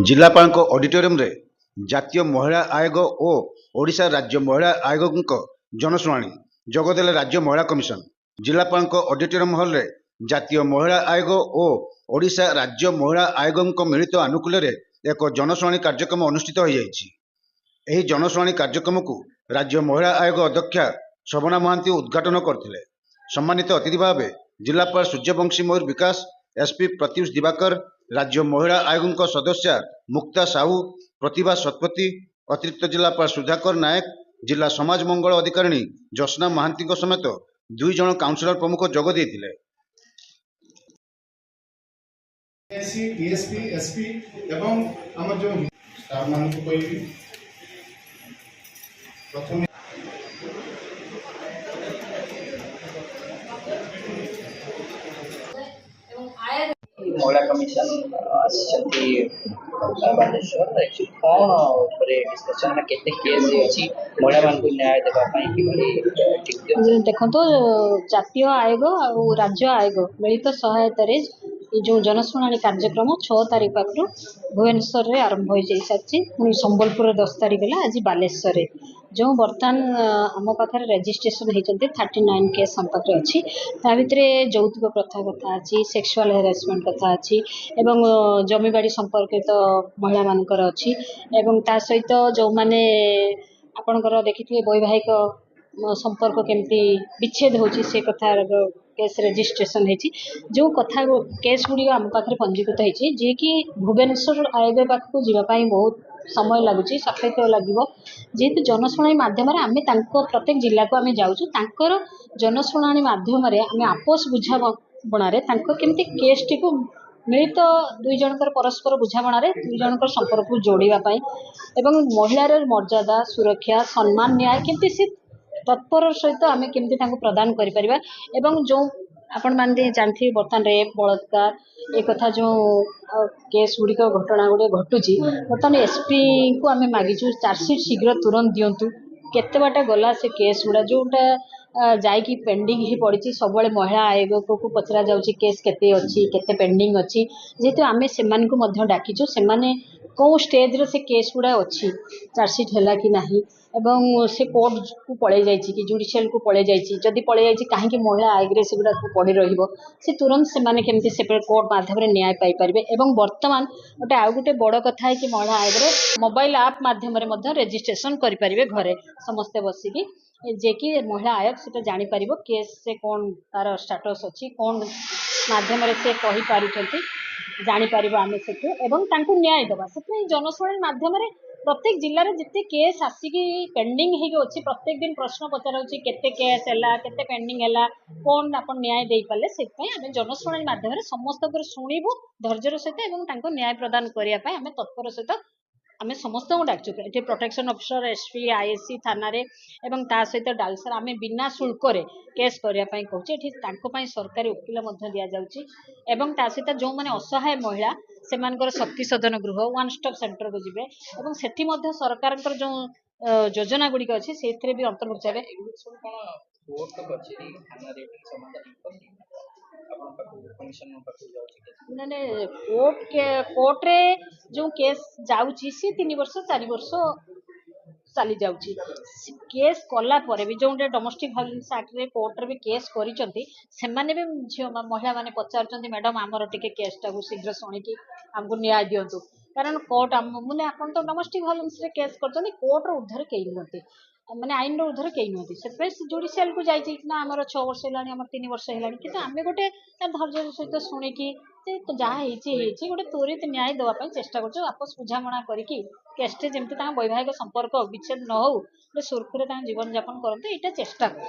जिलापाल ऑडिटोरियम रे जातीय महिला आयोग और ओडिशा राज्य महिला आयोग जनशुणाणी जगदेले राज्य महिला कमिशन। जिलापाल ऑडिटोरियम हॉल रे जातीय महिला आयोग और ओडिशा राज्य महिला आयोग मिलित आनुकूल्य रे एक जनशुणाणी कार्यक्रम अनुष्ठित हो जाइछि। एही जनशुणाणी कार्यक्रम को राज्य महिला आयोग अध्यक्षा शोभना महांती उद्घाटन करथिले। सम्मानित अतिथि भाव जिलापाल सूर्यवंशी मयूर विकास, एसपी प्रत्युष दिवाकर, राज्य महिला आयोग सदस्या मुक्ता साहू, प्रतिभा शतपथी, अतिरिक्त जिलापाल सुधाकर नायक, जिला समाज मंगल अधिकारिणी जस्ना महांती समेत 2 जन काउंसिलर प्रमुख जोग देइथिले। डीएसपी एसपी एवं हमर जो स्टाफ मान को कोई प्रथम महिला कमिशन बालेश्वर कौन डिस्कसन केते केस अछि महिला मान को न्याय देबा पई कि देखो जातीय आयोग और राज्य आयोग मिलित सहायता जो जनशुणाणी कार्यक्रम 6 तारीख पाखु भुवनेश्वर रे आरंभ हो सारी पुणी संबलपुर 10 तारीख है आज बालेश्वर जो बर्तमान आम पाखे रेजिस्ट्रेशन होती 39 केस हम पाखे अच्छी ता भितर यौतुक प्रथा कथा अच्छी, सेक्सुअल हेरासमेंट कथा अच्छी एवं जमीबाड़ी संपर्कित महिला मानकर अच्छी एवं ता सहित जो माने आपणकर देखिए वैवाहिक संपर्क केमती विच्छेद होची से कथा केस रेजिस्ट्रेशन होती जो कथा केस गुड़ी आम पाखे पंजीकृत होती जी कि भुवनेश्वर आयोग पाखक जावाई बहुत समय लगुच साक्षात लगे जेहेतु जनशुणाणी मध्यम आम प्रत्येक जिला को आम जाऊँ जनशुणाणी मध्यम आम आपस बुझाबणारे केमती केस टी को मिलित 2 जनकर परस्पर बुझाबणारे 2 जनकर संपर्क को जोड़ापी एवं महिलार मर्यादा सुरक्षा सम्मान न्याय केमती से तत्पर सहित आम केमती प्रदान करिपरिबा एवं जो आपण माने जानथि बर्तमान रेप बलात्कार एक कथा जो केस गुड़िक घटना गुड़े घटुची बर्तमान एसपी को आम मागिचु चार्जसीट शीघ्र तुरंत दिंतु केते बाटा गला से केस गुड़ा जोटा जाइकी पेंडिंग ही पड़ी सब महिला आयोग को पचरा जाउची केस केते अच्छी केते पेंडिंग अच्छी जेहेतु आम से डाकिचु से कौ स्टेज रे से केस गुड़ा अच्छी चार्जसीट है कि नहीं एवं से कोर्ट को पड़े जाइए कि जुडिशियल को पड़े जाइए जदि पड़े जाइए कहीं महिला आयोग से गुड़ा पड़ी रे तुरंत से केमती से कोर्ट माध्यम न्याय पाइपर एवं बर्तमान गोटे आउ गोटे बड़ कथा है कि महिला आयोग मोबाइल आप माध्यम रेजिस्ट्रेशन करेंगे घरे समस्ते बसिकी जे कि महिला आयोग से जापर केस से कौन तार स्टाटस अच्छी कौन माध्यम से कही पारुचंती जापर आम से न्याय देवा से जनशुणाणी माध्यम प्रत्येक जिले में जिते केस आसिकी पेंडिंग होगी प्रत्येक दिन प्रश्न पचरा केते केस है केते पेंडिंग है कौन आप न्याय दे पारे से आम जनशुणाणी माध्यम समस्त शुणु धैर्यर सहित न्याय प्रदान करने आम तत्पर सहित आम समस्त डाकचु ये प्रोटेक्शन ऑफिसर एसपी आईएससी थाना एवं ता सहित डालसर आम बिना शुल्क केस करने कहूँ सरकारी वकिल दि जाऊँगी एवं ता सहित जो मैंने असहाय महिला से शक्ति सदन गृह वन स्टॉप सेंटर को जीवे एवं सेठी मध्य सरकार जो योजना गुड़िक अच्छी से भी अंतर्भुक्त हे मैंने कोर्ट रे जो केस जाऊँगी सी 3 वर्ष 4 वर्ष चली जाऊँगी केस कला परे भी जो डोमेस्टिक वायलेंस एक्ट रे कोर्ट रे भी केस करिसेंती सेमाने भी झियो महिला माने पचारचंती मैडम आमर टिके केस टाकू शीघ्र शुणिकी हमको न्याय दिंतु कारण कोर्ट मुझे आपन तो डोमेस्टिक वायलेंस रे केस करचंती कोर्ट रो उद्धार कई नथि माने आईन रो उद्धार कई नथि से जुडिशियल को जाई ना आमर 6 वर्ष हेलानी आमर 3 वर्ष हेलानी किंतु आमे गोटे धैर्य सहित शुणिकी जहाँ गोटे त्वरित न्याय देवाई चेष्टा कर आपस बुझामणा करके केसटे जमी वैवाहिक संपर्क विच्छेद न हो सुरखुरे जीवन यापन करते यहाँ चेष्टा कर